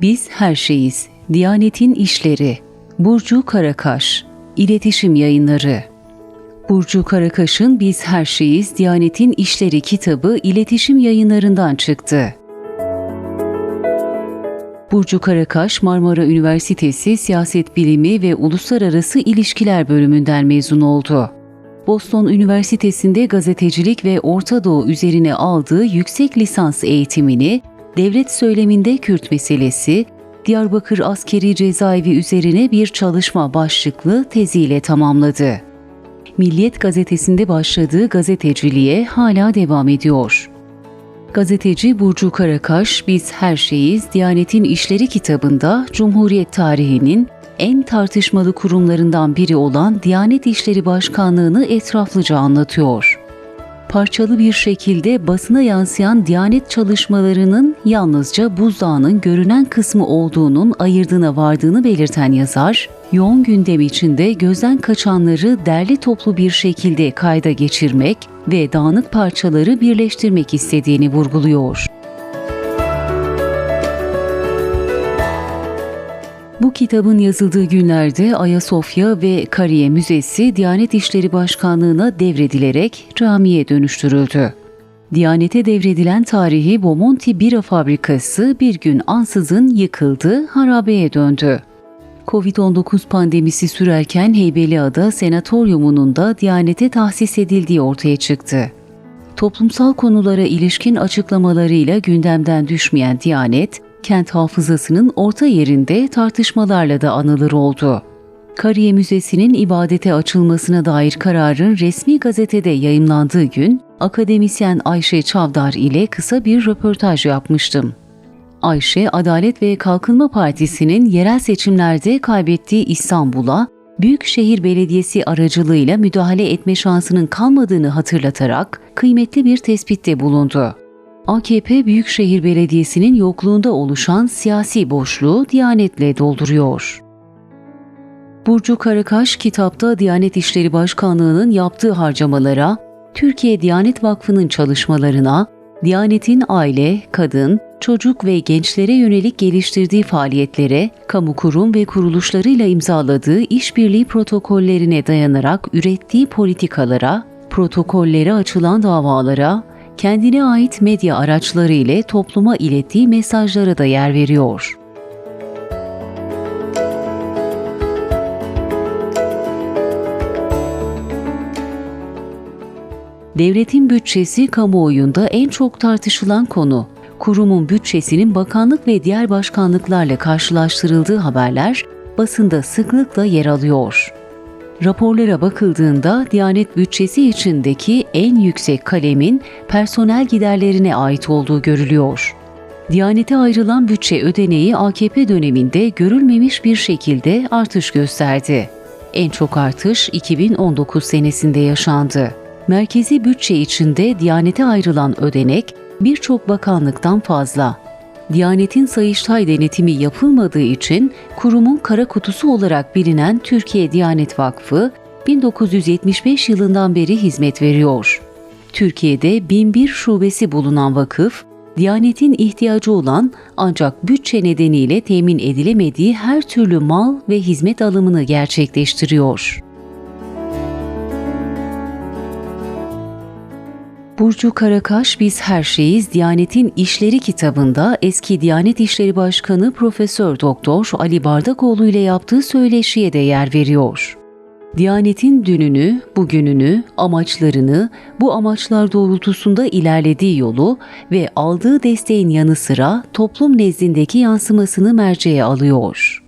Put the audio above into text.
Biz her şeyiz. Diyanet'in işleri. Burcu Karakaş. İletişim Yayınları. Burcu Karakaş'ın Biz Her Şeyiz, Diyanet'in İşleri kitabı İletişim Yayınlarından çıktı. Burcu Karakaş, Marmara Üniversitesi Siyaset Bilimi ve Uluslararası İlişkiler bölümünden mezun oldu. Boston Üniversitesi'nde gazetecilik ve Orta Doğu üzerine aldığı yüksek lisans eğitimini devlet söyleminde Kürt meselesi, Diyarbakır Askeri Cezaevi üzerine bir çalışma başlıklı teziyle tamamladı. Milliyet gazetesinde başladığı gazeteciliğe hala devam ediyor. Gazeteci Burcu Karakaş, Biz Her Şeyiz, Diyanet'in İşleri kitabında Cumhuriyet tarihinin en tartışmalı kurumlarından biri olan Diyanet İşleri Başkanlığı'nı etraflıca anlatıyor. Parçalı bir şekilde basına yansıyan Diyanet çalışmalarının yalnızca buzdağının görünen kısmı olduğunun ayırdına vardığını belirten yazar, yoğun gündem içinde gözden kaçanları derli toplu bir şekilde kayda geçirmek ve dağınık parçaları birleştirmek istediğini vurguluyor. Bu kitabın yazıldığı günlerde Ayasofya ve Kariye Müzesi Diyanet İşleri Başkanlığı'na devredilerek camiye dönüştürüldü. Diyanete devredilen tarihi Bomonti Bira Fabrikası bir gün ansızın yıkıldı, harabeye döndü. Covid-19 pandemisi sürerken Heybeliada Senatoryumu'nun da Diyanete tahsis edildiği ortaya çıktı. Toplumsal konulara ilişkin açıklamalarıyla gündemden düşmeyen Diyanet, kent hafızasının orta yerinde tartışmalarla da anılır oldu. Kariye Müzesi'nin ibadete açılmasına dair kararın resmi gazetede yayımlandığı gün, akademisyen Ayşe Çavdar ile kısa bir röportaj yapmıştım. Ayşe, Adalet ve Kalkınma Partisi'nin yerel seçimlerde kaybettiği İstanbul'a, Büyükşehir Belediyesi aracılığıyla müdahale etme şansının kalmadığını hatırlatarak kıymetli bir tespitte bulundu. AKP Büyükşehir Belediyesi'nin yokluğunda oluşan siyasi boşluğu Diyanet'le dolduruyor. Burcu Karakaş, kitapta Diyanet İşleri Başkanlığı'nın yaptığı harcamalara, Türkiye Diyanet Vakfı'nın çalışmalarına, Diyanet'in aile, kadın, çocuk ve gençlere yönelik geliştirdiği faaliyetlere, kamu kurum ve kuruluşlarıyla imzaladığı işbirliği protokollerine dayanarak ürettiği politikalara, protokollere açılan davalara, kendine ait medya araçları ile topluma ilettiği mesajlara da yer veriyor. Devletin bütçesi kamuoyunda en çok tartışılan konu. Kurumun bütçesinin bakanlık ve diğer başkanlıklarla karşılaştırıldığı haberler basında sıklıkla yer alıyor. Raporlara bakıldığında Diyanet bütçesi içindeki en yüksek kalemin personel giderlerine ait olduğu görülüyor. Diyanete ayrılan bütçe ödeneği AKP döneminde görülmemiş bir şekilde artış gösterdi. En çok artış 2019 senesinde yaşandı. Merkezi bütçe içinde Diyanete ayrılan ödenek birçok bakanlıktan fazla. Diyanet'in Sayıştay denetimi yapılmadığı için kurumun kara kutusu olarak bilinen Türkiye Diyanet Vakfı 1975 yılından beri hizmet veriyor. Türkiye'de 1001 şubesi bulunan vakıf, Diyanet'in ihtiyacı olan ancak bütçe nedeniyle temin edilemediği her türlü mal ve hizmet alımını gerçekleştiriyor. Burcu Karakaş, Biz Her Şeyiz, Diyanet'in İşleri kitabında eski Diyanet İşleri Başkanı Profesör Doktor Ali Bardakoğlu ile yaptığı söyleşiye de yer veriyor. Diyanet'in dününü, bugününü, amaçlarını, bu amaçlar doğrultusunda ilerlediği yolu ve aldığı desteğin yanı sıra toplum nezdindeki yansımasını merceğe alıyor.